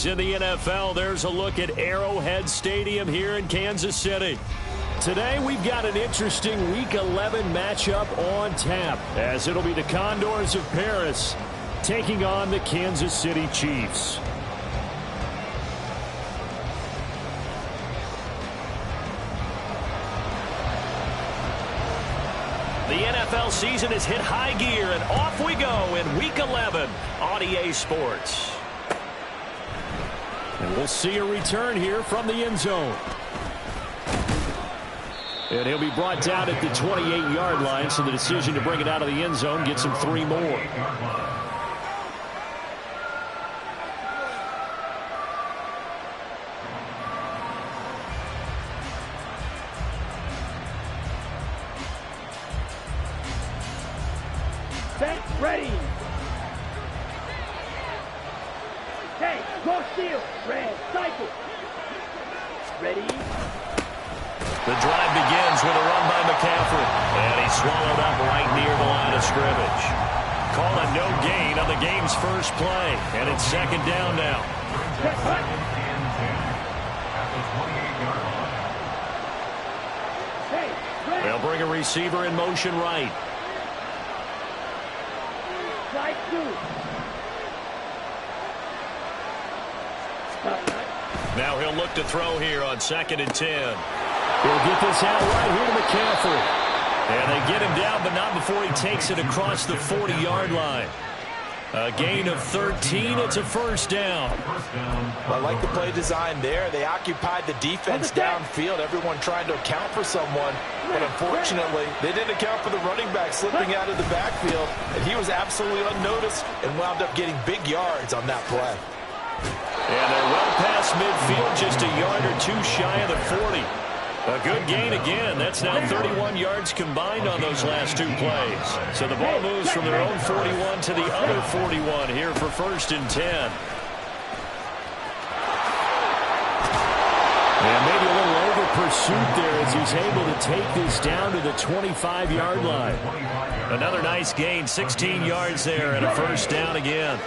In the NFL, there's a look at Arrowhead Stadium here in Kansas City. Today, we've got an interesting Week 11 matchup on tap, as it'll be the Condors of Paris taking on the Kansas City Chiefs. The NFL season has hit high gear, and off we go in Week 11 on EA Sports. And we'll see a return here from the end zone. And he'll be brought down at the 28-yard line, so the decision to bring it out of the end zone gets him 3 more. Set, ready. Hey, go steal. Red, cycle. Ready. The drive begins with a run by McCaffrey. And he's swallowed up right near the line of scrimmage. Call a no gain on the game's first play. And it's second down now. Hey, They'll bring a receiver in motion right. Slide two. Now he'll look to throw here on 2nd and 10. He'll get this out right here to McCaffrey. And they get him down, but not before he takes it across the 40-yard line. A gain of 13. It's a first down. I like the play design there. They occupied the defense downfield, everyone trying to account for someone. But unfortunately, they didn't account for the running back slipping out of the backfield. And he was absolutely unnoticed and wound up getting big yards on that play. And they're well past midfield, just a yard or two shy of the 40. A good gain again. That's now 31 yards combined on those last 2 plays. So the ball moves from their own 41 to the other 41 here for 1st and 10. And maybe a little over pursuit there as he's able to take this down to the 25-yard line. Another nice gain, 16 yards there, and a first down again.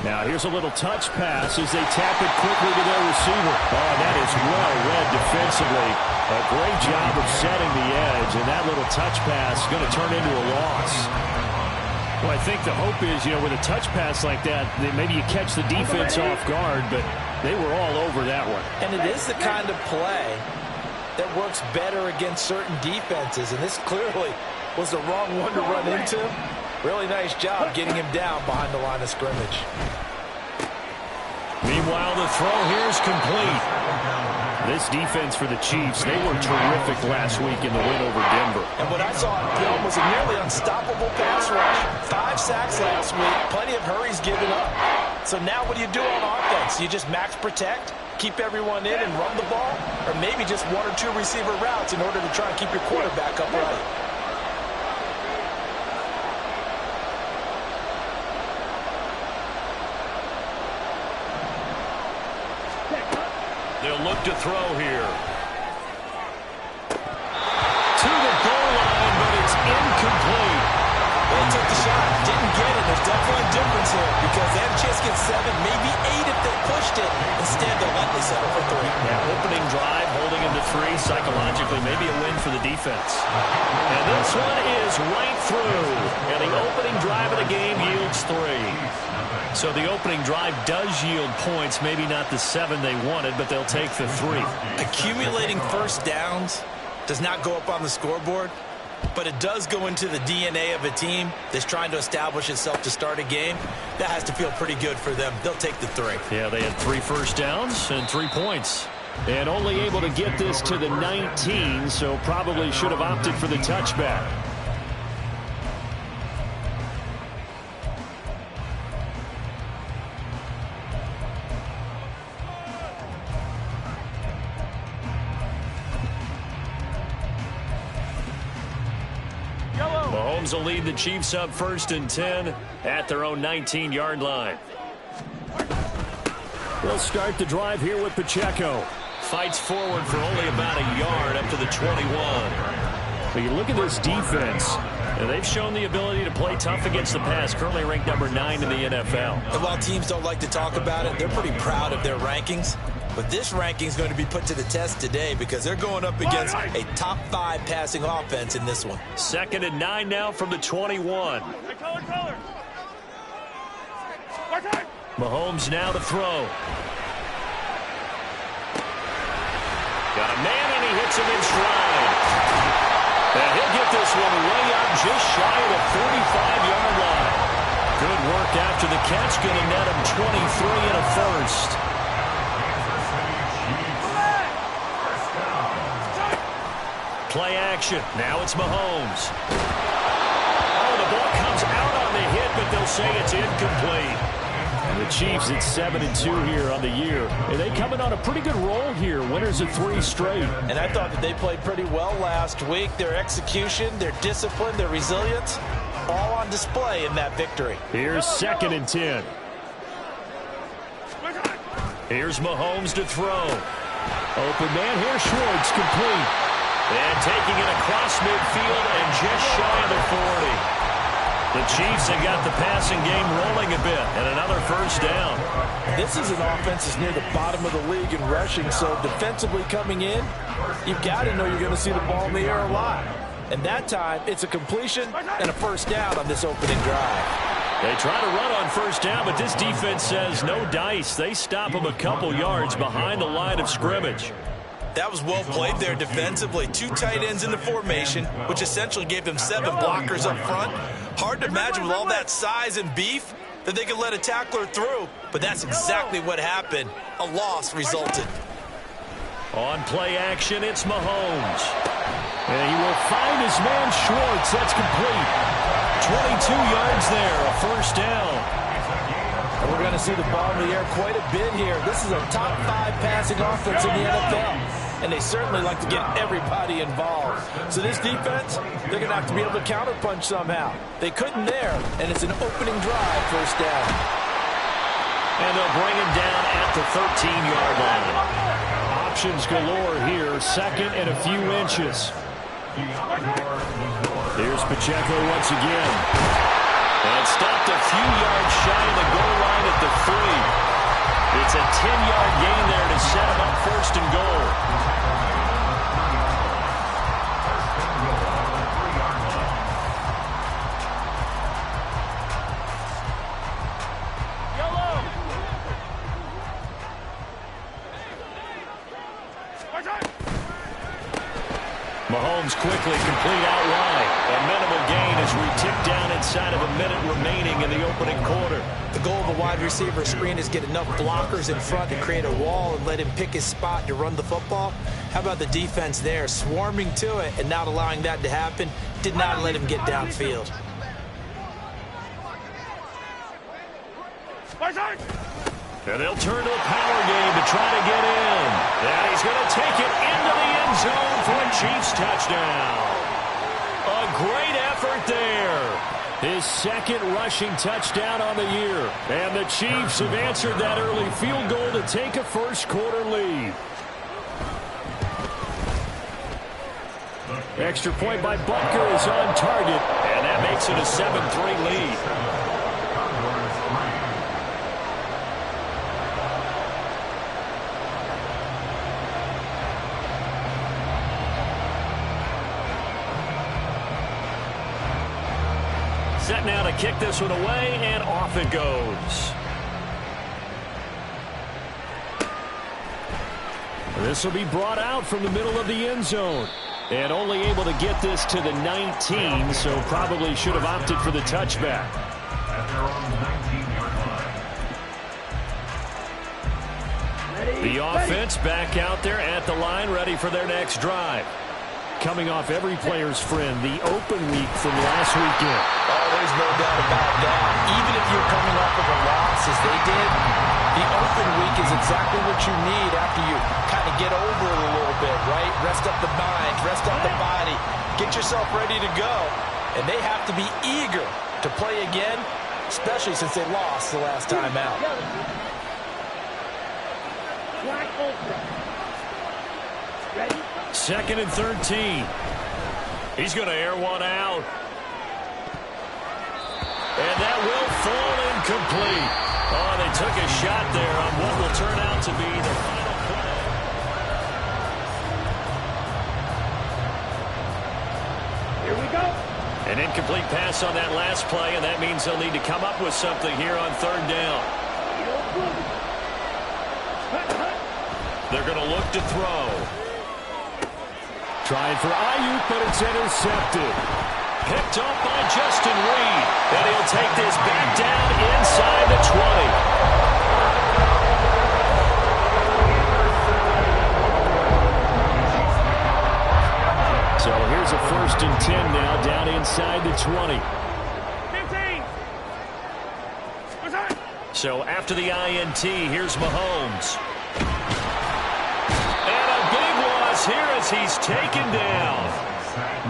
Now here's a little touch pass as they tap it quickly to their receiver. Oh, that is well read defensively. A great job of setting the edge, and that little touch pass is going to turn into a loss. Well, I think the hope is, with a touch pass like that, maybe you catch the defense off guard, but they were all over that one. And it is the kind of play that works better against certain defenses, and this clearly was the wrong one to run into. Really nice job getting him down behind the line of scrimmage. Meanwhile, the throw here is complete. This defense for the Chiefs, they were terrific last week in the win over Denver. And what I saw on film was a nearly unstoppable pass rush. 5 sacks last week, plenty of hurries given up. So now what do you do on offense? You just max protect, keep everyone in and run the ball, or maybe just 1 or 2 receiver routes in order to try and keep your quarterback upright. They'll look to throw here. To the goal line, but it's incomplete. They took the shot, didn't get it. There's definitely a difference here because they had a chance to get 7, maybe 8 if they pushed it. Instead, they'll likely settle for 3. Yeah, opening drive, holding him to 3. Psychologically, maybe a win for the defense. And this one is right through. And the opening drive of the game yields 3. So the opening drive does yield points, maybe not the 7 they wanted, but they'll take the 3. Accumulating first downs does not go up on the scoreboard, but it does go into the DNA of a team that's trying to establish itself to start a game. That has to feel pretty good for them. They'll take the 3. Yeah, they had 3 first downs and 3 points. And only able to get this to the 19, so probably should have opted for the touchback. Mahomes will lead the Chiefs up 1st and 10 at their own 19-yard line. They'll start the drive here with Pacheco. Fights forward for only about a yard up to the 21. But you look at this defense. And they've shown the ability to play tough against the pass, currently ranked number 9 in the NFL. And while teams don't like to talk about it, they're pretty proud of their rankings. But this ranking is going to be put to the test today because they're going up against a top 5 passing offense in this one. 2nd and 9 now from the 21. Mahomes now to throw. Got a man, and he hits him in stride. And he'll get this one way up just shy of the 45-yard line. Good work after the catch, going to net him 23 and a first. Play action. Now it's Mahomes. Oh, the ball comes out on the hit, but they'll say it's incomplete. And the Chiefs at 7-2 here on the year. And they coming on a pretty good roll here. Winners of 3 straight. And I thought that they played pretty well last week. Their execution, their discipline, their resilience, all on display in that victory. Here's 2nd and 10. Here's Mahomes to throw. Open man here, Schwartz, complete. And taking it across midfield and just shy of the 40. The Chiefs have got the passing game rolling a bit, and another first down. This is an offense that's near the bottom of the league in rushing, so defensively coming in, you've got to know you're going to see the ball in the air a lot. And that time, it's a completion and a first down on this opening drive. They try to run on first down, but this defense says no dice. They stop them a couple yards behind the line of scrimmage. That was well played there defensively. 2 tight ends in the formation, which essentially gave them 7 blockers up front. Hard to imagine with all that size and beef that they could let a tackler through, but that's exactly what happened. A loss resulted. On play action, it's Mahomes. And he will find his man Schwartz. That's complete. 22 yards there, a first down. And we're going to see the ball in the air quite a bit here. This is a top 5 passing offense in the NFL. And they certainly like to get everybody involved. So this defense, they're going to have to be able to counterpunch somehow. They couldn't there, and it's an opening drive, first down. And they'll bring him down at the 13-yard line. Options galore here, 2nd and a few inches. Here's Pacheco once again. And stopped a few yards shy of the goal line at the 3. It's a 10-yard gain there to set him up 1st and goal. Mahomes quickly complete out wide. A minimal gain as we tick down inside of a minute remaining in the opening quarter. The goal of a wide receiver screen is get enough blockers in front to create a wall and let him pick his spot to run the football. How about the defense there, swarming to it and not allowing that to happen? Did not let him get downfield. And they'll turn to a power game to try to get in. And he's going to take it into the end zone for a Chiefs touchdown. A great effort there. His 2nd rushing touchdown on the year. And the Chiefs have answered that early field goal to take a first-quarter lead. Extra point by Butker is on target. And that makes it a 7-3 lead. Set now to kick this one away, and off it goes. This will be brought out from the middle of the end zone. And only able to get this to the 19, so probably should have opted for the touchback. The offense back out there at the line, ready for their next drive. Coming off every player's friend, the open week from last weekend. Oh, there's no doubt about that. Even if you're coming off of a loss as they did, the open week is exactly what you need after you kind of get over it a little bit, right? Rest up the mind, rest up the body, get yourself ready to go. And they have to be eager to play again, especially since they lost the last time out. 2nd and 13. He's going to air one out. Incomplete. Oh, they took a shot there on what will turn out to be the final play. Here we go. An incomplete pass on that last play, and that means they'll need to come up with something here on third down. They're going to look to throw. Trying for Ayuk, but it's intercepted. Picked up by Justin Reed. And he'll take this back down inside the 20. So here's a 1st and 10 now, down inside the 20. 15. So after the INT, here's Mahomes. And a big loss here as he's taken down.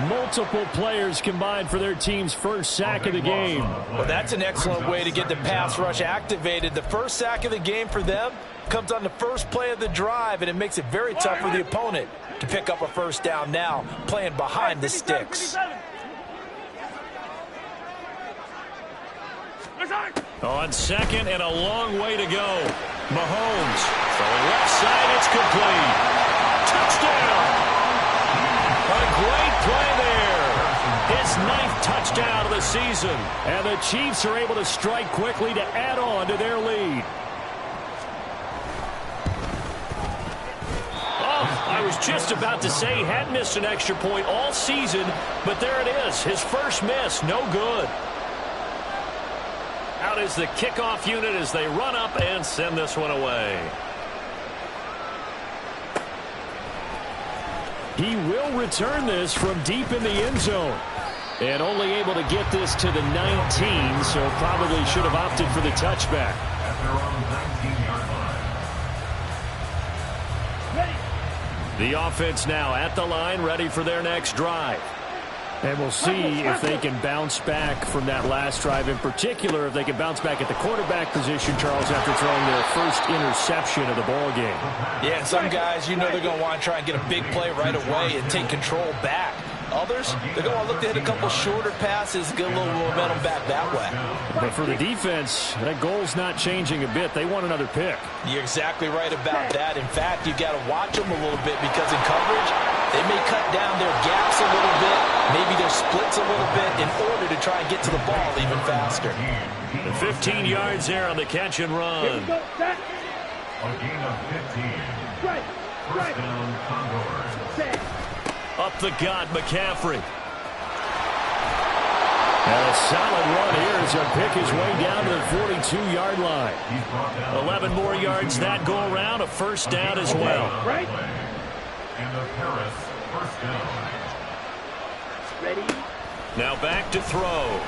Multiple players combined for their team's first sack of the game. Well, that's an excellent way to get the pass rush activated. The first sack of the game for them comes on the first play of the drive, and it makes it very tough for the opponent to pick up a first down now, playing behind the sticks. On second and a long way to go. Mahomes throwing left side, it's complete. Touchdown! A great play there. His 9th touchdown of the season. And the Chiefs are able to strike quickly to add on to their lead. Oh, I was just about to say he hadn't missed an extra point all season, but there it is. His first miss, no good. Out is the kickoff unit as they run up and send this one away. He will return this from deep in the end zone. And only able to get this to the 19, so probably should have opted for the touchback. At their own 19-yard line. The offense now at the line, ready for their next drive. And we'll see if they can bounce back from that last drive, in particular if they can bounce back at the quarterback position, Charles, after throwing their first interception of the ball game. Yeah, and some guys, you know they're going to want to try and get a big play right away and take control back. Others, they're going to look to hit a couple shorter passes, get a little momentum back that way. But for the defense, that goal's not changing a bit. They want another pick. You're exactly right about that. In fact, you got to watch them a little bit because in coverage, they may cut down their gaps a little bit, maybe their splits a little bit in order to try and get to the ball even faster. The 15 yards there on the catch and run. A gain of 15. First down, Condors. Up the gut, McCaffrey. And a solid run here as he'll pick his way down to the 42-yard line. 11 more yards that go around, a first down as well. Right. And the Paris first down. Ready. Now back to throw.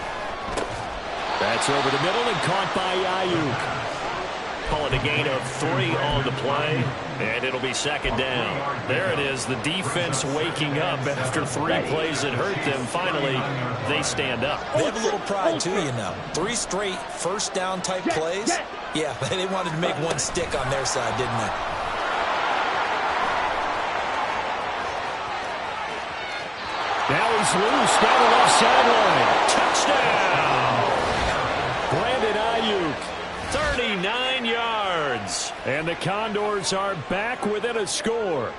That's over the middle and caught by Ayuk. Call it a gain of 3 on the play, and it'll be second down. There it is, the defense waking up after 3 plays that hurt them. Finally, they stand up. They have a little pride, too, you know. 3 straight first down type plays. Yeah, they wanted to make one stick on their side, didn't they? Now he's loose down the left sideline. Touchdown! Brandon Ayuk, 39 yards. And the Condors are back within a score.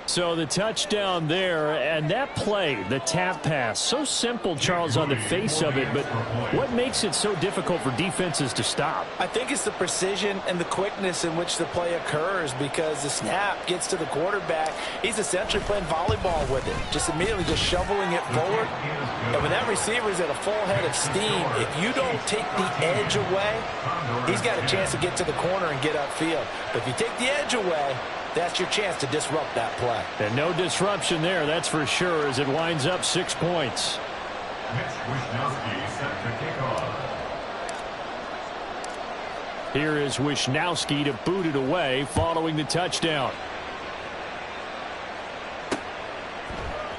So the touchdown there, and that play, the tap pass, so simple, Charles, on the face of it, but what makes it so difficult for defenses to stop? I think it's the precision and the quickness in which the play occurs, because the snap gets to the quarterback. He's essentially playing volleyball with it, just immediately just shoveling it forward. And when that receiver's at a full head of steam, if you don't take the edge away, he's got a chance to get to the corner and get upfield. But if you take the edge away, that's your chance to disrupt that play. And no disruption there, that's for sure, as it winds up 6 points. Mitch Wishnowsky set to kick off. Here is Wishnowsky to boot it away following the touchdown.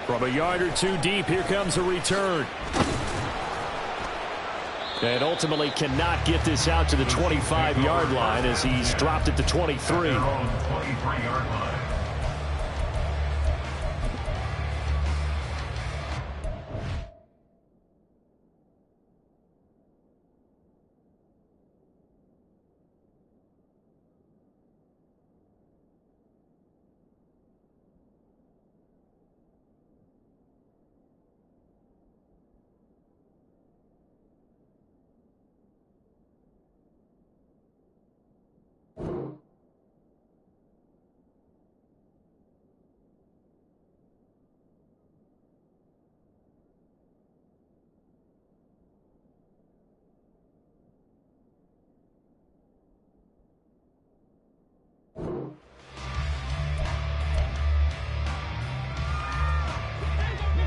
From a yard or 2 deep, here comes a return. And ultimately cannot get this out to the 25-yard line as he's dropped at the 23. Their own 23-yard line.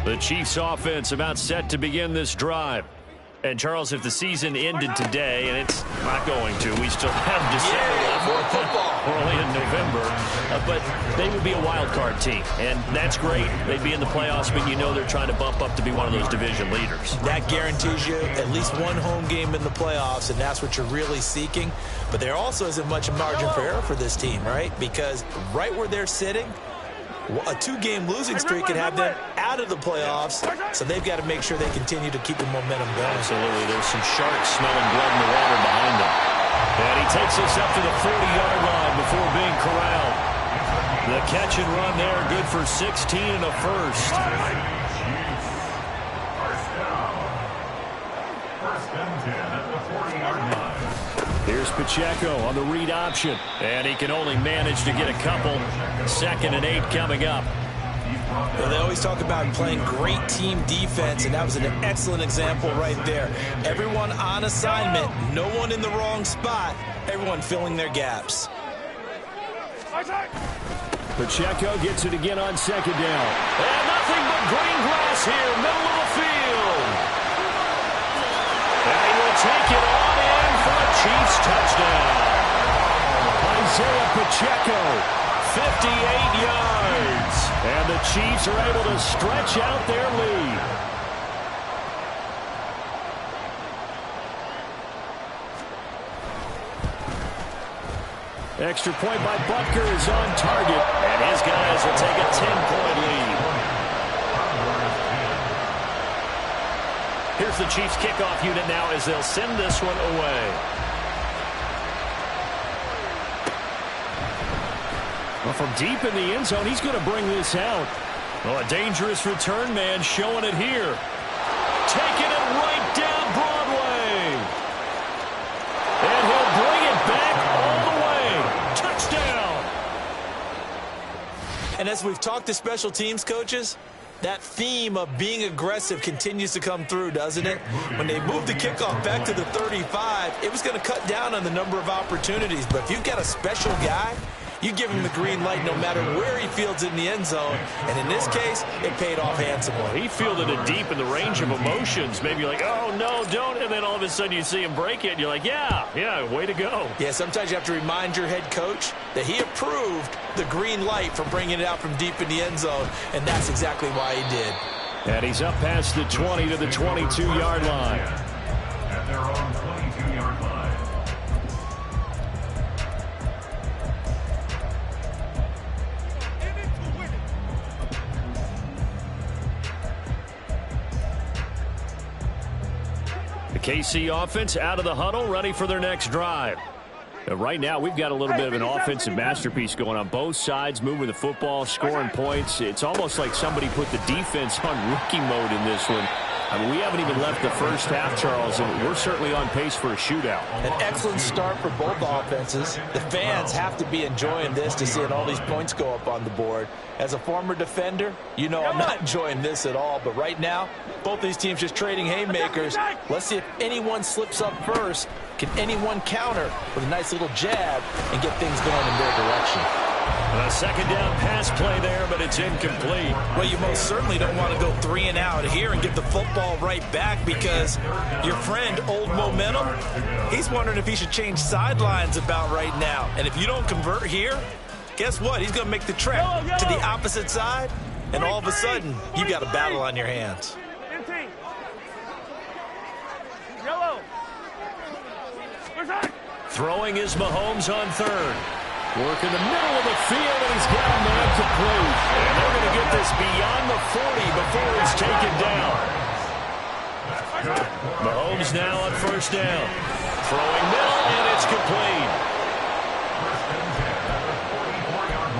The Chiefs offense about set to begin this drive. And, Charles, if the season ended today, and it's not going to, we still have December left. More football. We're only in November. But they would be a wild card team, and that's great. They'd be in the playoffs, but you know they're trying to bump up to be one of those division leaders. That guarantees you at least one home game in the playoffs, and that's what you're really seeking. But there also isn't much margin for error for this team, right? Because right where they're sitting, a 2-game losing streak can have them out of the playoffs, so they've got to make sure they continue to keep the momentum going. Absolutely. There's some sharks smelling blood in the water behind them. And he takes us up to the 40-yard line before being corralled. The catch and run there, good for 16 and a first. First and 10 at the 40-yard line. Here's Pacheco on the read option, and he can only manage to get a couple. 2nd and 8 coming up. Well, they always talk about playing great team defense, and that was an excellent example right there. Everyone on assignment, no one in the wrong spot, everyone filling their gaps. Pacheco gets it again on 2nd down. And nothing but green grass here, middle of the field. And he will take it on in for a Chiefs touchdown. Isaiah Pacheco, 58 yards. And the Chiefs are able to stretch out their lead. Extra point by Butker is on target, and his guys will take a 10-point lead. Here's the Chiefs kickoff unit now as they'll send this one away. Well, from deep in the end zone, he's going to bring this out. Well, a dangerous return man showing it here. Taking it right down Broadway. And he'll bring it back all the way. Touchdown. And as we've talked to special teams coaches, that theme of being aggressive continues to come through, doesn't it? When they moved the kickoff back to the 35, it was going to cut down on the number of opportunities. But if you've got a special guy, you give him the green light no matter where he fields in the end zone. And in this case, it paid off handsomely. He fielded it deep in the range of emotions. Maybe you're like, oh, no, don't. And then all of a sudden you see him break it, and you're like, yeah, way to go. Yeah, sometimes you have to remind your head coach that he approved the green light for bringing it out from deep in the end zone, and that's exactly why he did. And he's up past the 20 to the 22-yard line. At their own 22-yard line. The KC offense out of the huddle, ready for their next drive. Right now, we've got a little bit of an offensive masterpiece going on both sides, moving the football, scoring points. It's almost like somebody put the defense on rookie mode in this one. I mean, we haven't even left the first half, Charles, and we're certainly on pace for a shootout. An excellent start for both offenses. The fans have to be enjoying this to seeing all these points go up on the board. As a former defender, you know I'm not enjoying this at all, but right now, both these teams just trading haymakers. Let's see if anyone slips up first. Can anyone counter with a nice little jab and get things going in their direction? A 2nd down pass play there, but it's incomplete. Well, you most certainly don't want to go 3 and out here and get the football right back, because your friend, Old Momentum, he's wondering if he should change sidelines about right now. And if you don't convert here, guess what? He's going to make the trek to the opposite side, and all of a sudden, you've got a battle on your hands. Throwing is Mahomes on 3rd. Work in the middle of the field, and he's got a man complete. And they're going to get this beyond the 40 before it's taken down. Mahomes now on 1st down. Throwing middle, and it's complete. First and 10 at the 44-yard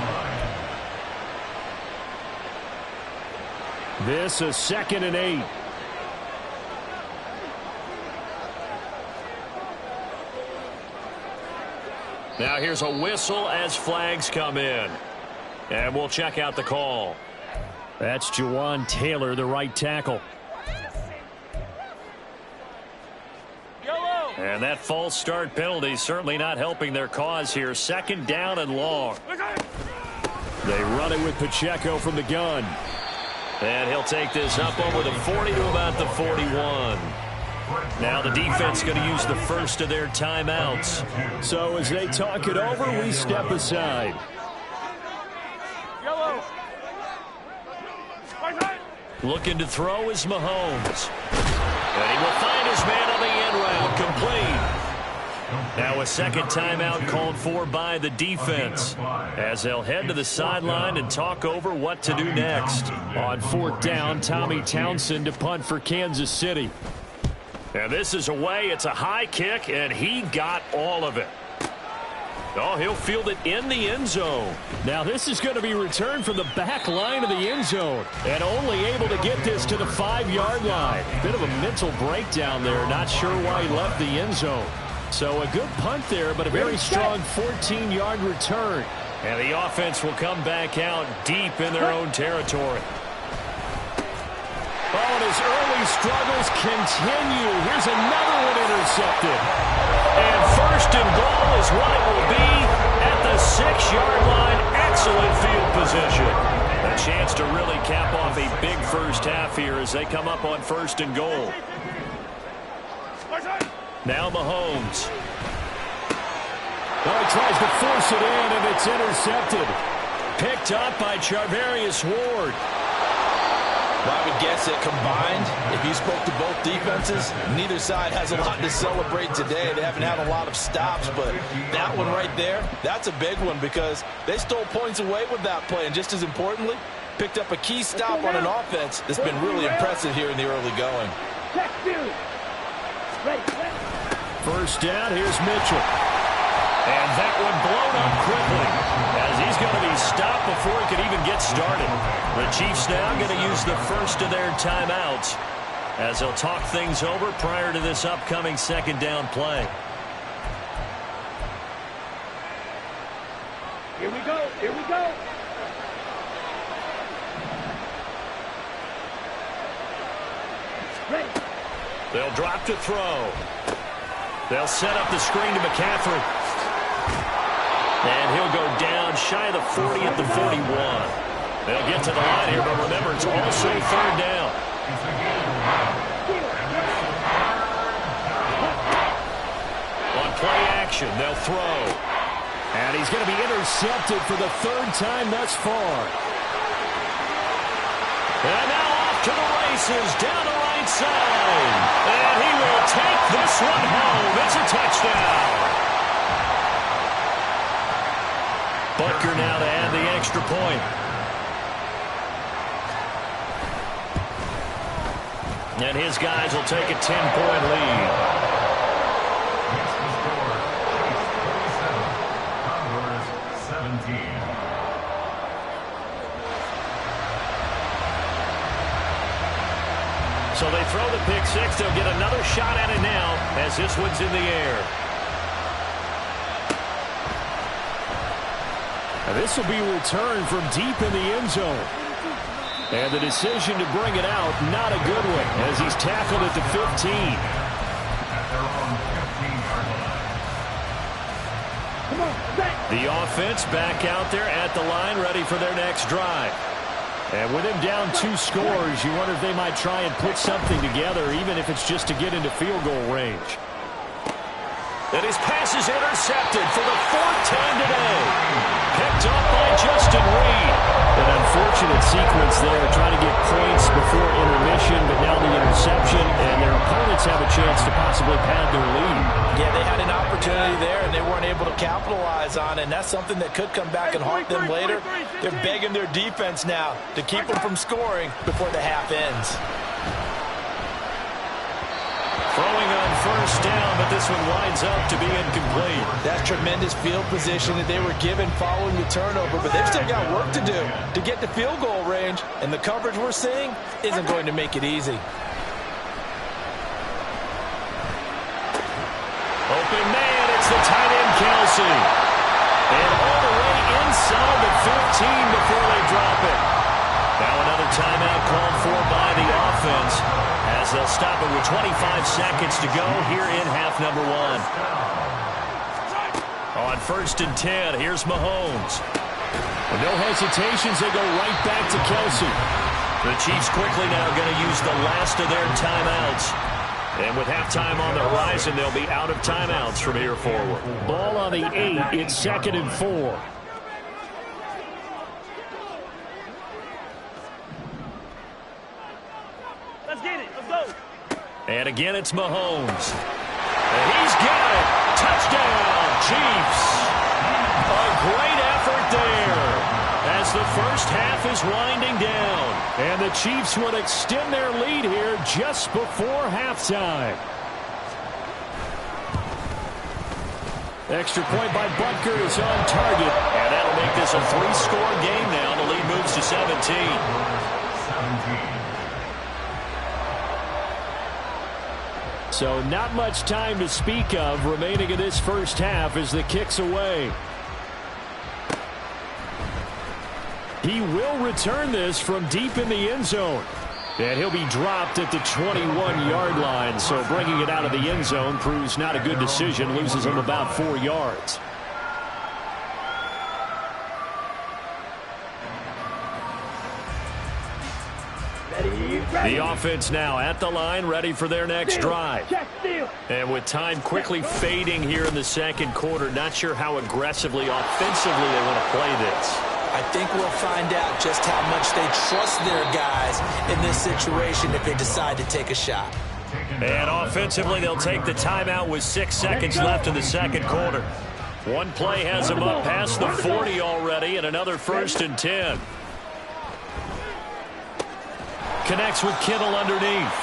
line. This a 2nd and 8. Now here's a whistle as flags come in. And we'll check out the call. That's Jawan Taylor, the right tackle. And that false start penalty certainly not helping their cause here. 2nd down and long. They run it with Pacheco from the gun. And he'll take this up over the 40 to about the 41. Now the defense going to use the first of their timeouts. So as they talk it over, we step aside. Yellow. Looking to throw is Mahomes. And he will find his man on the end round, complete. Now a second timeout called for by the defense as they'll head to the sideline and talk over what to do next. On fourth down, Tommy Townsend to punt for Kansas City. And this is away. It's a high kick, and he got all of it. Oh, he'll field it in the end zone. Now this is going to be returned from the back line of the end zone. And only able to get this to the 5-yard line. Bit of a mental breakdown there. Not sure why he left the end zone. So a good punt there, but a very strong 14-yard return. And the offense will come back out deep in their own territory. Oh, and his early struggles continue. Here's another one intercepted. And first and goal is what it will be at the 6-yard line. Excellent field position. A chance to really cap off a big first half here as they come up on first and goal. Now Mahomes. Oh, he tries to force it in, and it's intercepted. Picked up by Charvarius Ward. Well, I would guess that combined, if you spoke to both defenses, neither side has a lot to celebrate today. They haven't had a lot of stops, but that one right there, that's a big one because they stole points away with that play. And just as importantly, picked up a key stop on an offense that's been really impressive here in the early going. First down, here's Mitchell. And that one blown up quickly as he's going to be stopped before he could even get started. The Chiefs now going to use the first of their timeouts as they'll talk things over prior to this upcoming second down play. Here we go. Here we go. Ready. They'll drop to throw. They'll set up the screen to McCaffrey. And he'll go down shy of the 40 at the 41. They'll get to the line here, but remember, it's also third down. On play action, they'll throw. And he's going to be intercepted for the third time thus far. And now off to the races, down the right side. And he will take this one home. It's a touchdown. Butker now to add the extra point. And his guys will take a 10-point lead. So they throw the pick six. They'll get another shot at it now as this one's in the air. Now this will be returned from deep in the end zone. And the decision to bring it out, not a good one, as he's tackled at the 15. The offense back out there at the line, ready for their next drive. And with him down 2 scores, you wonder if they might try and put something together, even if it's just to get into field goal range. And his pass is intercepted for the 4th time today. Picked up by Justin Reed. An unfortunate sequence there, trying to get points before intermission, but now the interception, and their opponents have a chance to possibly pad their lead. Yeah, they had an opportunity there, and they weren't able to capitalize on it, and that's something that could come back and haunt them later. They're begging their defense now to keep them from scoring before the half ends. Throwing on first down, but this one winds up to be incomplete. That's tremendous field position that they were given following the turnover, but they've still got work to do to get to field goal range, and the coverage we're seeing isn't going to make it easy. Open man, it's the tight end Kelsey. And all the way inside the 15 before they drop it. Now another timeout called for by the offense as they'll stop it with 25 seconds to go here in half number 1. On first and 10, here's Mahomes. With no hesitations, they go right back to Kelsey. The Chiefs quickly now going to use the last of their timeouts. And with halftime on the horizon, they'll be out of timeouts from here forward. Ball on the 8. It's 2nd and 4. Let's get it. Let's go. And again, it's Mahomes. And he's got it. Touchdown, Chiefs. A great effort there as the first half is winding down. And the Chiefs would extend their lead here just before halftime. Extra point by Butker is on target. And that'll make this a 3-score game now. The lead moves to 17. So not much time to speak of remaining in this first half as the kick's away. He will return this from deep in the end zone. And he'll be dropped at the 21-yard line. So bringing it out of the end zone proves not a good decision. Loses him about 4 yards. The offense now at the line, ready for their next drive. And with time quickly fading here in the second quarter, not sure how aggressively, offensively they want to play this. I think we'll find out just how much they trust their guys in this situation if they decide to take a shot. And offensively, they'll take the timeout with 6 seconds left in the second quarter. One play has them up past the 40 already, and another 1st and 10. Connects with Kittle underneath.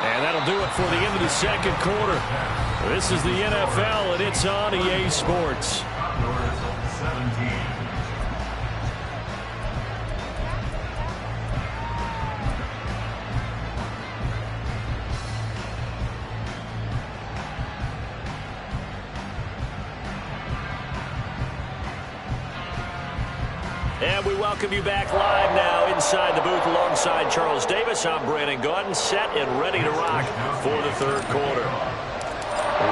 And that'll do it for the end of the second quarter. This is the NFL, and it's on EA Sports. And we welcome you back live now inside the booth alongside Charles Davis. I'm Brandon Gaudin, set and ready to rock for the third quarter.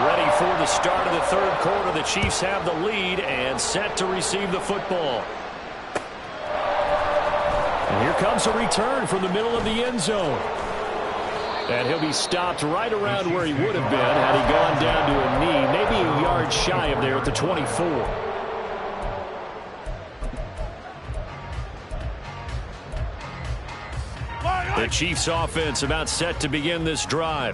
Ready for the start of the third quarter. The Chiefs have the lead and set to receive the football. And here comes a return from the middle of the end zone. And he'll be stopped right around where he would have been had he gone down to a knee, maybe a yard shy of there at the 24. The Chiefs offense about set to begin this drive.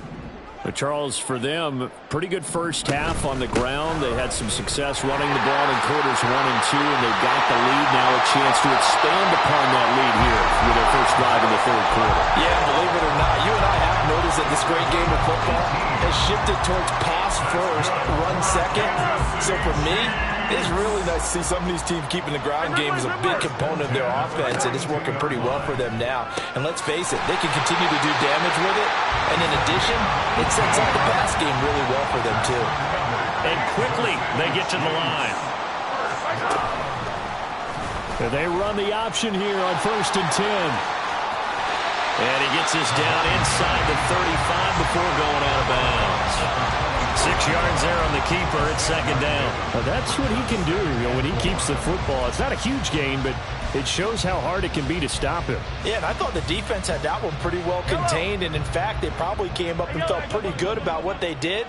But Charles, for them, pretty good first half on the ground. They had some success running the ball in quarters 1 and 2, and they've got the lead now, a chance to expand upon that lead here with their first drive in the third quarter. Yeah, believe it or not, you and I have noticed that this great game of football has shifted towards pass first, run second. So for me, it's really nice to see some of these teams keeping the ground game as a big component of their offense, and it's working pretty well for them now. And let's face it, they can continue to do damage with it. And in addition, it sets up the pass game really well for them, too. And quickly, they get to the line. And they run the option here on 1st and 10. And he gets this down inside the 35 before going out of bounds. 6 yards there on the keeper. It's second down. Well, that's what he can do, when he keeps the football. It's not a huge gain, but it shows how hard it can be to stop him. Yeah, and I thought the defense had that one pretty well contained, and in fact, they probably came up and felt pretty good about what they did.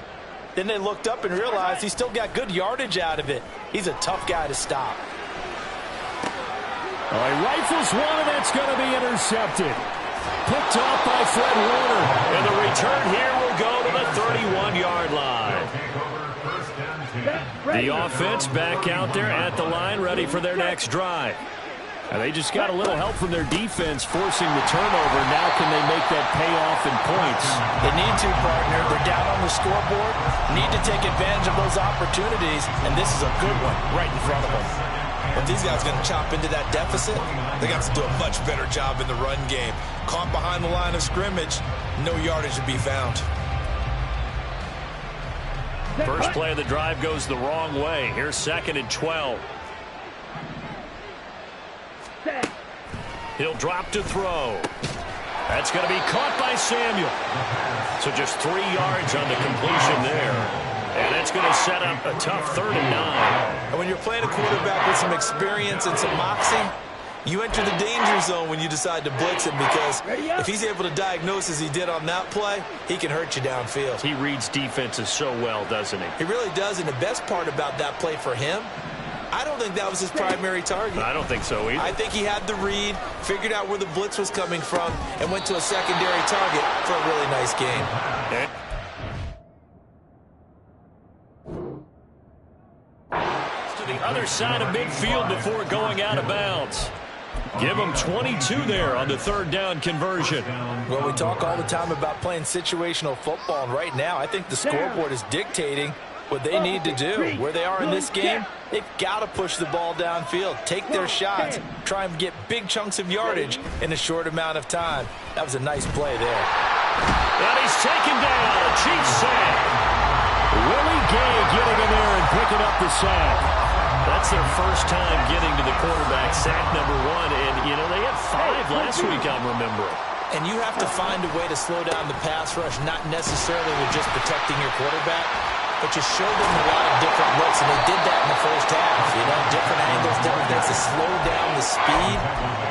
Then they looked up and realized he still got good yardage out of it. He's a tough guy to stop. All right, rifles one, and that's going to be intercepted. Picked off by Fred Warner. And the return here will go to the 31-yard line. The offense back out there at the line, ready for their next drive. And they just got a little help from their defense forcing the turnover. Now can they make that pay off in points? They need to, partner. They're down on the scoreboard. Need to take advantage of those opportunities, and this is a good one right in front of them. If these guys are going to chop into that deficit, they got to do a much better job in the run game. Caught behind the line of scrimmage, no yardage to be found. First play of the drive goes the wrong way. Here's 2nd and 12. He'll drop to throw. That's going to be caught by Samuel. So just 3 yards on the completion there. And that's going to set up a tough 3rd and 9. And when you're playing a quarterback with some experience and some moxie, You enter the danger zone when you decide to blitz him, because if he's able to diagnose as he did on that play, he can hurt you downfield. He reads defenses so well, doesn't he? He really does, and the best part about that play for him, I don't think that was his primary target. I don't think so either. I think he had the read, figured out where the blitz was coming from, and went to a secondary target for a really nice game. Okay. To the other side of midfield before going out of bounds. Give him 22 there on the third down conversion. Well, we talk all the time about playing situational football, and right now I think the scoreboard is dictating what they need to do. Where they are in this game, they've got to push the ball downfield, take their shots, try and get big chunks of yardage in a short amount of time. That was a nice play there. And he's taken down. A Chiefs sack. Willie Gay getting in there and picking up the sack. That's their first time getting to the quarterback, sack number 1. And, you know, they had 5 last week, I'm remembering. And you have to find a way to slow down the pass rush, not necessarily with just protecting your quarterback, but you show them a lot of different looks, and they did that in the first half. You know, different angles, different things to slow down the speed.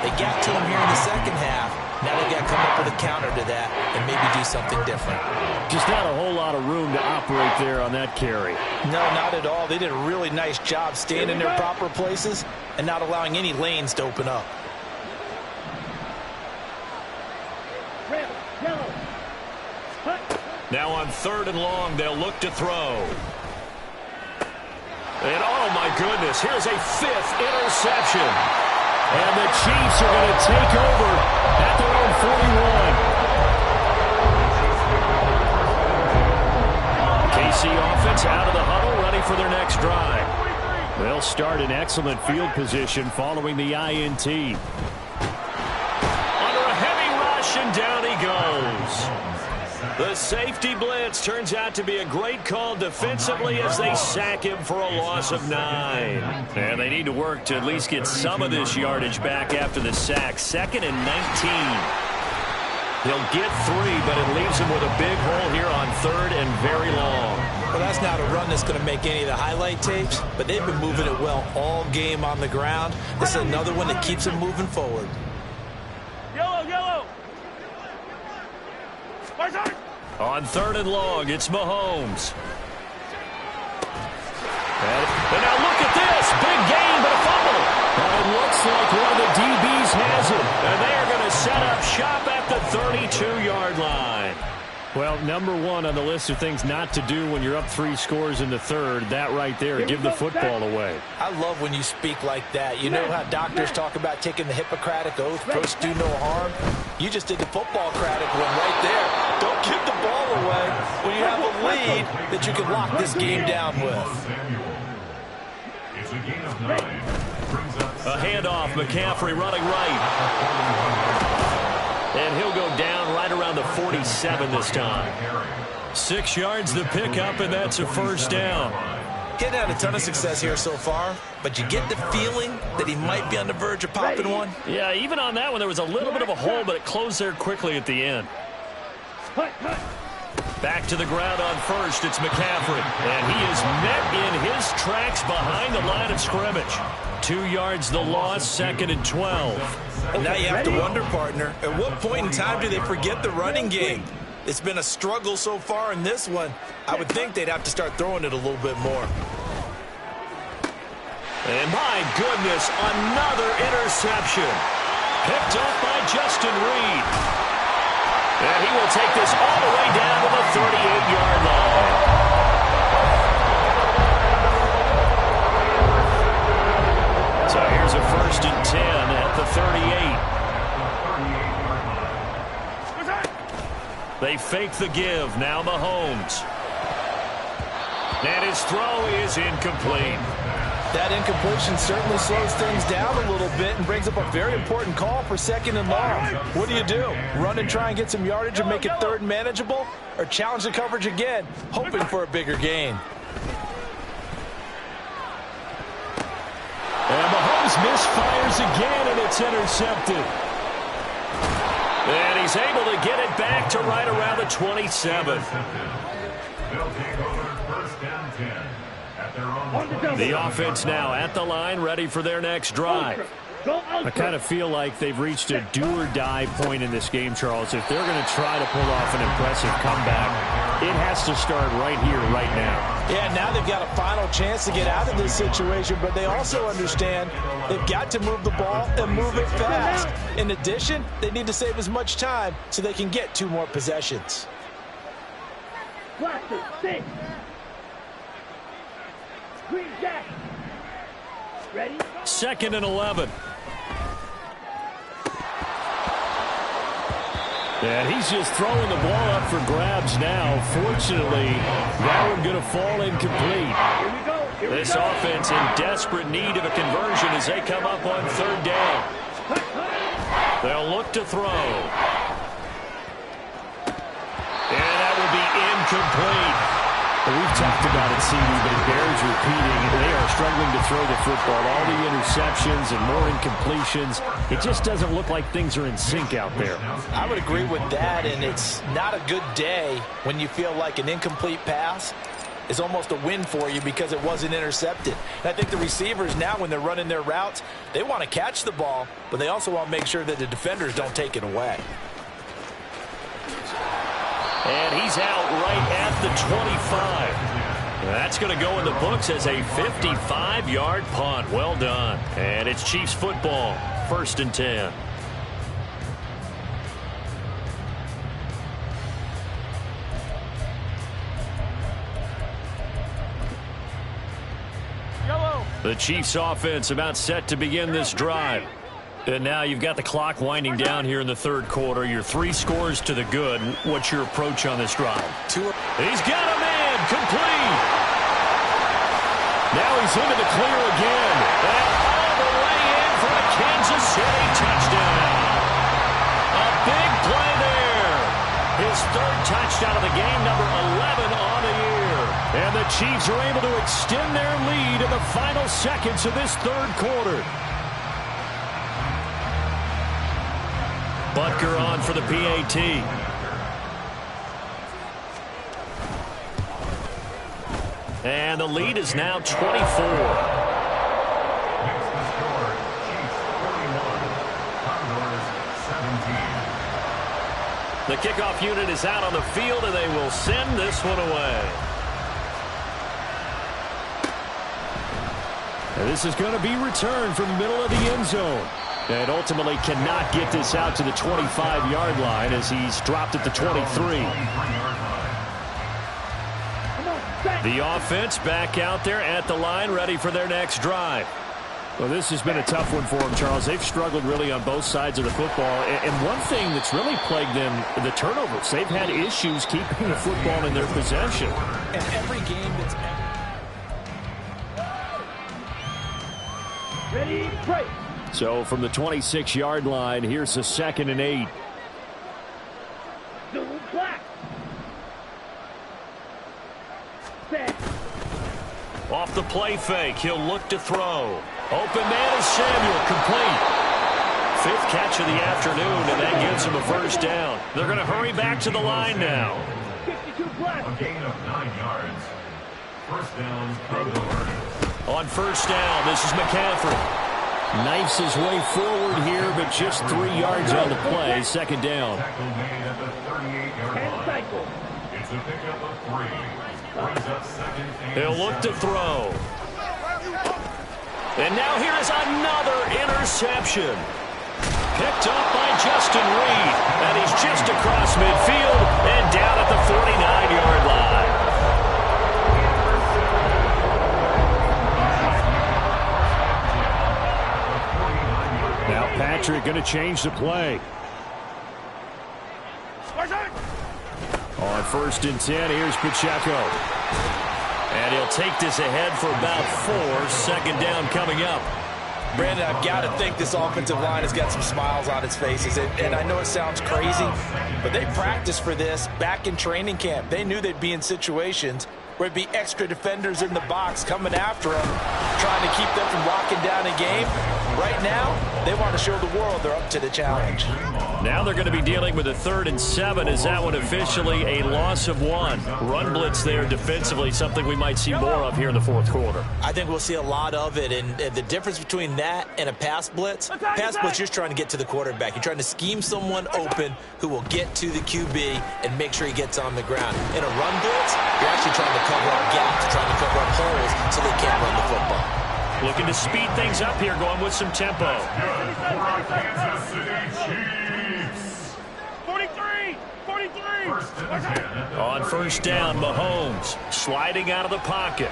They got to him here in the second half. Now they got to come up with a counter to that and maybe do something different. Just not a whole lot of room to operate there on that carry. No, not at all. They did a really nice job staying in their proper places and not allowing any lanes to open up. Now on 3rd and long, they'll look to throw. And oh my goodness, here's a 5th interception. And the Chiefs are going to take over at their own 41. KC offense out of the huddle, ready for their next drive. They'll start in excellent field position following the INT. Under a heavy rush, and down he goes. The safety blitz turns out to be a great call defensively as they sack him for a loss of 9. And they need to work to at least get some of this yardage back after the sack. 2nd and 19. He'll get 3, but it leaves him with a big hole here on 3rd and very long. Well, that's not a run that's going to make any of the highlight tapes, but they've been moving it well all game on the ground. This is another one that keeps them moving forward. Yellow! On 3rd and long, it's Mahomes. And now look at this. Big gain, but a fumble. And it looks like one of the DBs has it. And they are going to set up shop at the 32-yard line. Well, number 1 on the list of things not to do when you're up 3 scores in the 3rd, that right there, give the football away. I love when you speak like that. You know how doctors talk about taking the Hippocratic oath, first do no harm? You just did the football-cratic one right there. Don't give the ball away when you have a lead that you can lock this game down with. It's a gain of 9. A handoff, McCaffrey running right. And he'll go down right around the 47 this time. 6 yards the pickup, and that's a first down. Getting had a ton of success here so far, but you get the feeling that he might be on the verge of popping one. Yeah, even on that one, there was a little bit of a hole, but it closed there quickly at the end. Back to the ground on first, it's McCaffrey. And he is met in his tracks behind the line of scrimmage. 2 yards the loss, 2nd and 12. And now you have to wonder, partner, at what point in time do they forget the running game? It's been a struggle so far in this one. I would think they'd have to start throwing it a little bit more. And my goodness, another interception. Picked up by Justin Reed. And he will take this all the way down to the 38-yard line. So here's a 1st and 10 at the 38. They fake the give. Now Mahomes. And his throw is incomplete. That incompletion certainly slows things down a little bit and brings up a very important call for 2nd and long. What do? Run and try and get some yardage and make it 3rd and manageable? Or challenge the coverage again, hoping for a bigger gain? And Mahomes misfires again, and it's intercepted. And he's able to get it back to right around the 27. They'll take over 1st and 10 at their own 20. The offense now at the line, ready for their next drive. I kind of feel like they've reached a do-or-die point in this game, Charles. If they're going to try to pull off an impressive comeback, it has to start right here, right now. Yeah, now they've got a final chance to get out of this situation, but they also understand they've got to move the ball and move it fast. In addition, they need to save as much time so they can get 2 more possessions. Blaster, 6. Green Jack. Ready? 2nd and 11. And he's just throwing the ball up for grabs now. Fortunately, that one going to fall incomplete. Here we go. This offense in desperate need of a conversion as they come up on 3rd down. They'll look to throw. And that will be incomplete. We've talked about it, CD, but it bears repeating. They are struggling to throw the football. All the interceptions and more incompletions. It just doesn't look like things are in sync out there. I would agree with that, and it's not a good day when you feel like an incomplete pass is almost a win for you because it wasn't intercepted. And I think the receivers now, when they're running their routes, they want to catch the ball, but they also want to make sure that the defenders don't take it away. And he's out right at the 25. That's going to go in the books as a 55-yard punt. Well done. And it's Chiefs football, 1st and 10. Yellow. The Chiefs offense about set to begin this drive. And now you've got the clock winding down here in the 3rd quarter. Your 3 scores to the good. What's your approach on this drive? He's got a man complete. Now he's into the clear again. And all the way in for a Kansas City touchdown. A big play there. His 3rd touchdown of the game, number 11 on the year. And the Chiefs are able to extend their lead in the final seconds of this 3rd quarter. Butker on for the PAT. And the lead is now 24. Makes the score Chiefs 41, Condors 17. The kickoff unit is out on the field, and they will send this one away. And this is going to be returned from the middle of the end zone. And ultimately cannot get this out to the 25-yard line as he's dropped at the 23. The offense back out there at the line, ready for their next drive. Well, this has been a tough one for them, Charles. They've struggled really on both sides of the football. And one thing that's really plagued them, the turnovers. They've had issues keeping the football in their possession. And every game that's Ready, break. So from the 26-yard line, here's a 2nd and 8. Blue black. Set. Off the play fake, he'll look to throw. Open man is Samuel, complete. 5th catch of the afternoon, and that gives him a 1st down. They're going to hurry back to the line now. 52 A black. gain of 9 yards. 1st down, Condors. On 1st down, this is McCaffrey. Knifes his way forward here, but just 3 yards on the play. 2nd down. Tackle made at the 38-yard And line. cycle. It's a pickup of 3. Brings up 2nd and He'll look to 7. throw. And now here is another interception. Picked up by Justin Reed. And he's just across midfield and down at the 49-yard line. Now Patrick going to change the play. On 1st and 10, here's Pacheco. And he'll take this ahead for about 4. 2nd down coming up. Brandon, I've got to think this offensive line has got some smiles on its faces. And I know it sounds crazy, but they practiced for this back in training camp. They knew they'd be in situations where it'd be extra defenders in the box coming after them, trying to keep them from locking down a game. Right now, they want to show the world they're up to the challenge. Now they're going to be dealing with a 3rd and 7. Is that one officially a loss of 1? Run blitz there defensively, something we might see more of here in the 4th quarter. I think we'll see a lot of it, and the difference between that and a pass blitz, you're just trying to get to the quarterback. You're trying to scheme someone open who will get to the QB and make sure he gets on the ground. In a run blitz, you're actually trying to cover up gaps, trying to cover up holes so they can't run the football. Looking to speed things up here, going with some tempo. Kansas City Chiefs. 43! 43! On 1st down, Mahomes sliding out of the pocket.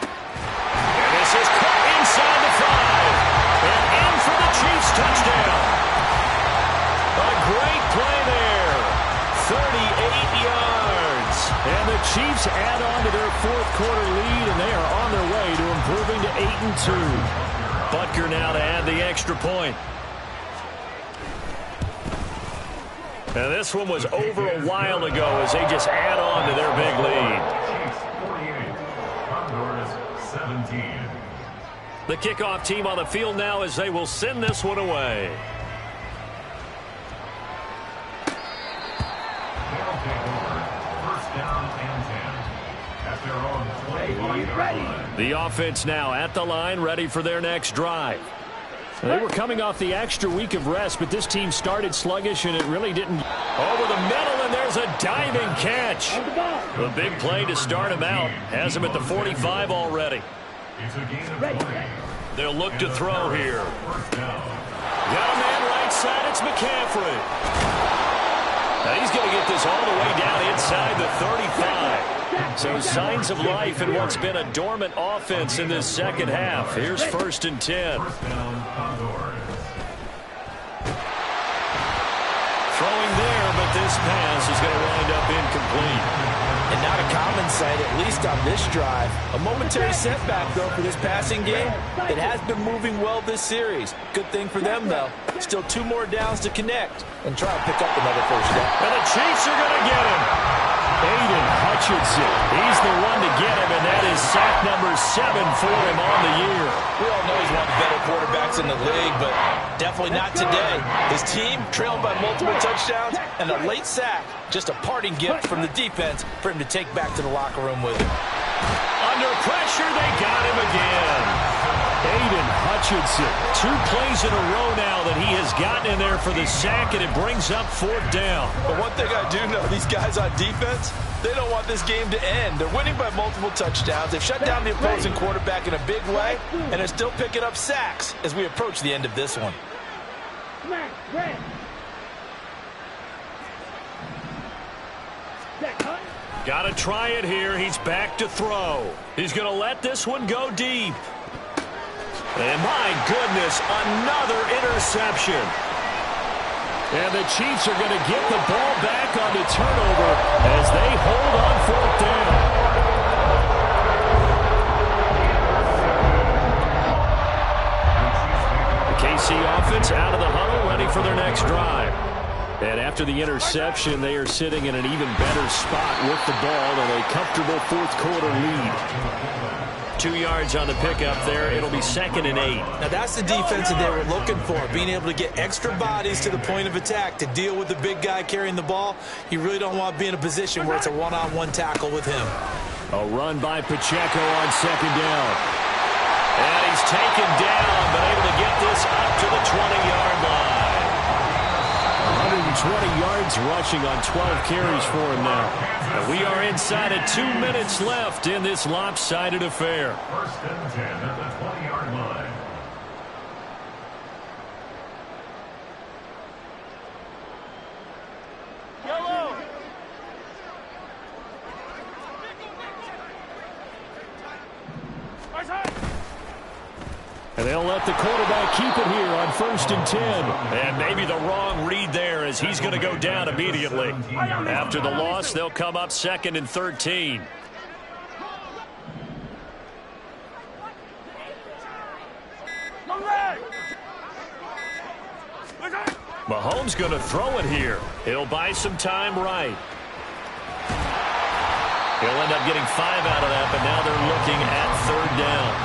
And this is caught inside the 5. And in for the Chiefs touchdown. A great play there. 38 yards. And the Chiefs add on to their 4th quarter lead, and they are on their way to improving to 8-2. Butker now to add the extra point. And this one was over a while ago as they just add on to their big lead. Chiefs 48, Condors 17. The kickoff team on the field now as they will send this one away. They'll take over. 1st down and 10. At their own 25-yard line. The offense now at the line, ready for their next drive. They were coming off the extra week of rest, but this team started sluggish, and it really didn't. Over the middle, and there's a diving catch. A big play to start him out. Has him at the 45 already. It's a gain of 20. They'll look to throw here. 1st down. Got a man right side. It's McCaffrey. Now he's going to get this all the way down inside the 35. So signs of life in what's been a dormant offense in this 2nd half. Here's 1st and 10. 1st down, Condors. Throwing there, but this pass is going to wind up incomplete. And not a common sight, at least on this drive. A momentary setback, though, for this passing game. It has been moving well this series. Good thing for them, though. Still 2 more downs to connect and try to pick up another 1st down. And the Chiefs are going to get him. Aiden Hutchinson. He's the one to get him, and that is sack number 7 for him on the year. We all know he's one of the better quarterbacks in the league, but definitely not today. His team trailing by multiple touchdowns, and a late sack, just a parting gift from the defense for him to take back to the locker room with him. Under pressure, they got him again. Aiden Hutchinson. 2 plays in a row now that he has gotten in there for the sack, and it brings up 4th down. But one thing I do know, these guys on defense, they don't want this game to end. They're winning by multiple touchdowns. They've shut down the opposing quarterback in a big way, and they're still picking up sacks as we approach the end of this one. Smack, red. Got to try it here. He's back to throw. He's going to let this one go deep. And my goodness, another interception. And the Chiefs are going to get the ball back on the turnover as they hold on 4th down. The KC offense out of the huddle, ready for their next drive. And after the interception, they are sitting in an even better spot with the ball and a comfortable 4th quarter lead. 2 yards on the pickup there. It'll be 2nd and 8. Now that's the defense that they were looking for, being able to get extra bodies to the point of attack to deal with the big guy carrying the ball. You really don't want to be in a position where it's a one-on-one tackle with him. A run by Pacheco on 2nd down. And he's taken down, but able to get this up to the 20-yard line. 120 yards rushing on 12 carries for him now. And we are inside of 2 minutes left in this lopsided affair. 1st and 10 at the 20-yard line. Yellow. And they'll let the quarterback keep it here on 1st and 10. And maybe the wrong read there as he's going to go down immediately. After the loss, they'll come up 2nd and 13. Mahomes going to throw it here. He'll buy some time right. He'll end up getting 5 out of that, but now they're looking at 3rd down.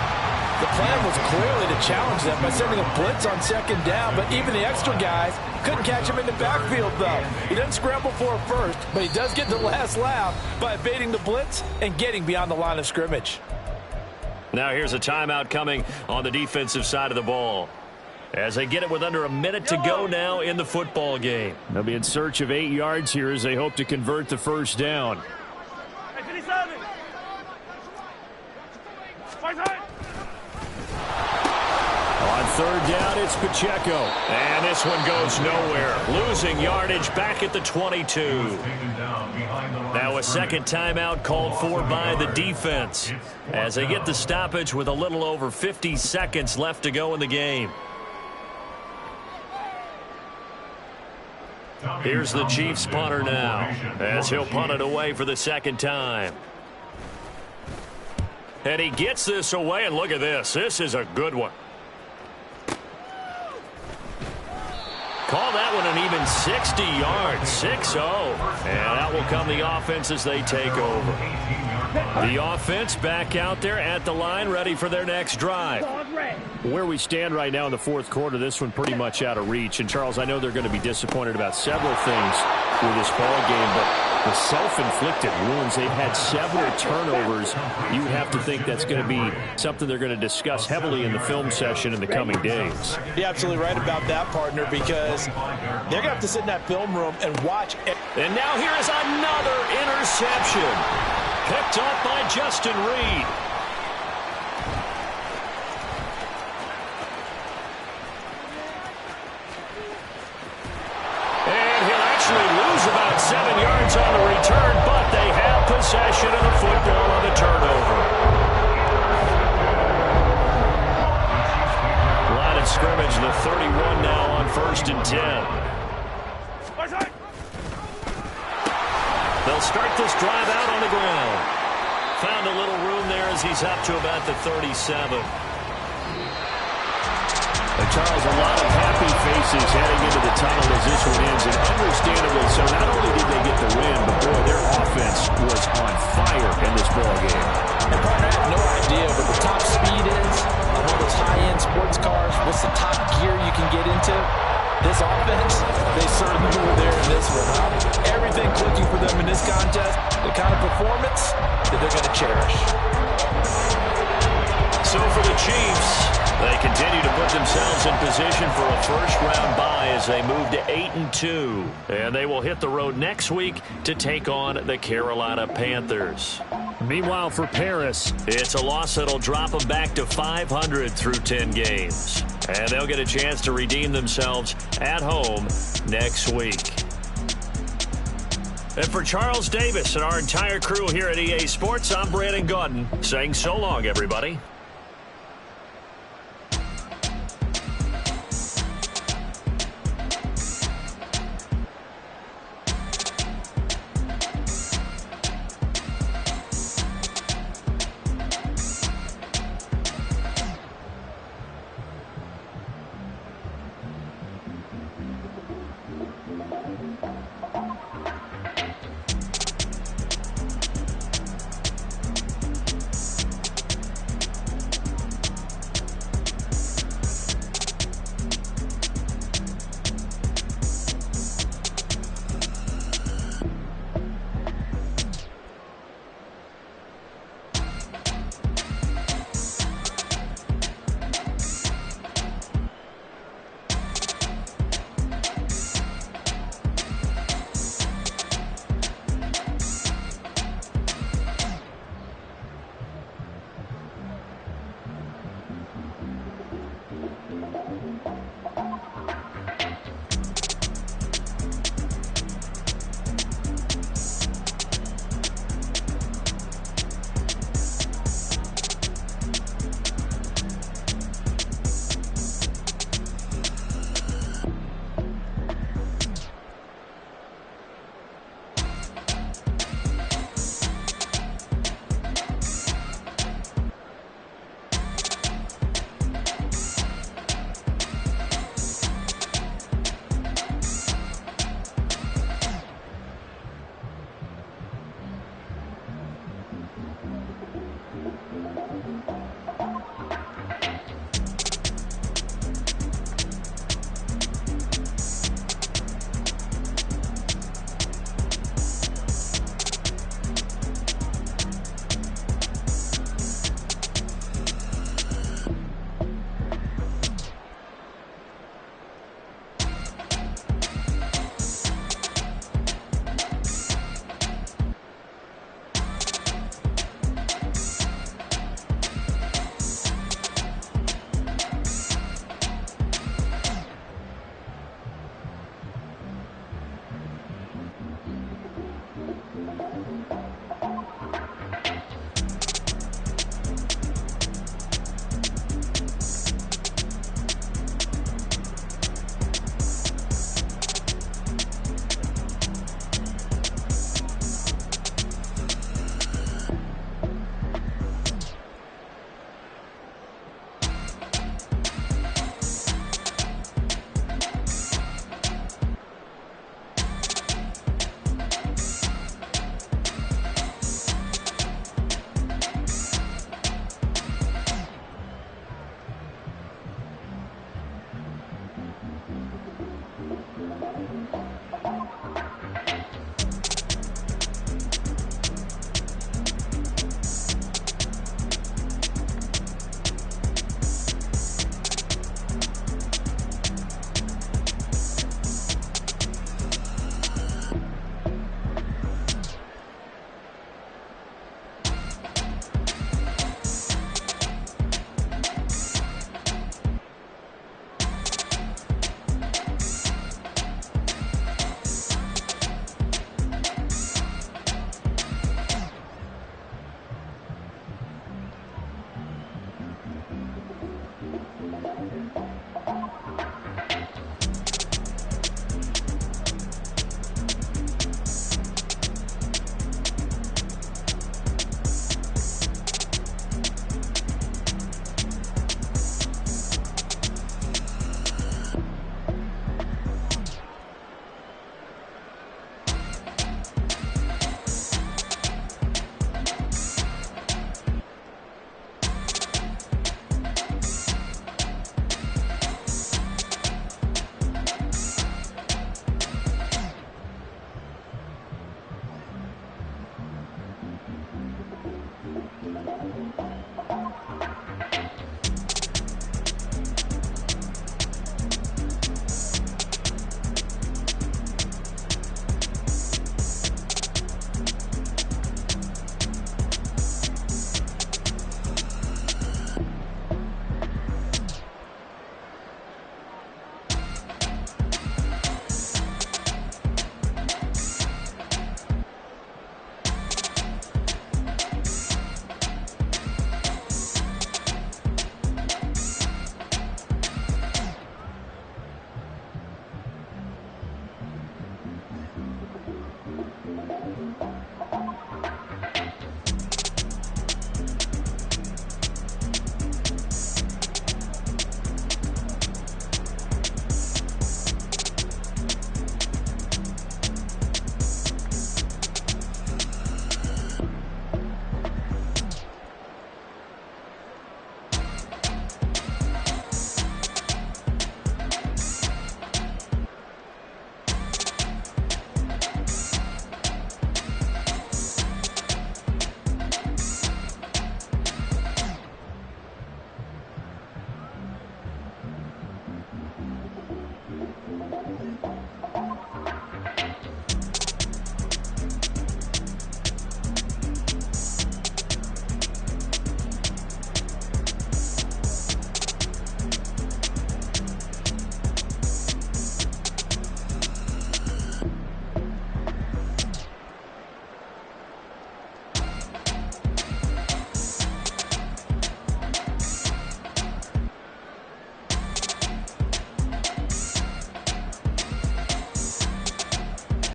The plan was clearly to challenge them by sending a blitz on second down, but even the extra guys couldn't catch him in the backfield, though. He doesn't scramble for a first, but he does get the last laugh by evading the blitz and getting beyond the line of scrimmage. Now here's a timeout coming on the defensive side of the ball, as they get it with under a minute to go now in the football game. They'll be in search of 8 yards here as they hope to convert the first down. On third down, it's Pacheco. And this one goes nowhere. Losing yardage back at the 22. Now a second timeout called for by the defense, as they get the stoppage with a little over 50 seconds left to go in the game. Here's the Chiefs punter now, as he'll punt it away for the second time. And he gets this away, and look at this. This is a good one. Call that one an even 60 yards, 6-0. And out will come the offense as they take over. The offense back out there at the line, ready for their next drive. Where we stand right now in the fourth quarter, this one pretty much out of reach. And, Charles, I know they're going to be disappointed about several things with this ball game, but the self-inflicted wounds, they've had several turnovers. You have to think that's going to be something they're going to discuss heavily in the film session in the coming days. You're absolutely right about that, partner, because they're going to have to sit in that film room and watch. And now here is another interception, picked up by Justin Reed. About 7 yards on the return, but they have possession of the football on the turnover. Line of scrimmage, the 31 now on 1st and 10. They'll start this drive out on the ground. Found a little room there as he's up to about the 37. Charles, a lot of happy faces heading into the tunnel as this one ends, and understandably so. Not only did they get the win, but boy, their offense was on fire in this ball game. And partner, I have no idea what the top speed is on one of those high-end sports cars. What's the top gear you can get into? This offense, they certainly were there in this one. Everything clicking for them in this contest, the kind of performance that they're going to cherish. So for the Chiefs, they continue to put themselves in position for a first-round bye as they move to 8-2. And they will hit the road next week to take on the Carolina Panthers. Meanwhile, for Paris, it's a loss that'll drop them back to 500 through 10 games. And they'll get a chance to redeem themselves at home next week. And for Charles Davis and our entire crew here at EA Sports, I'm Brandon Gaudin saying so long, everybody.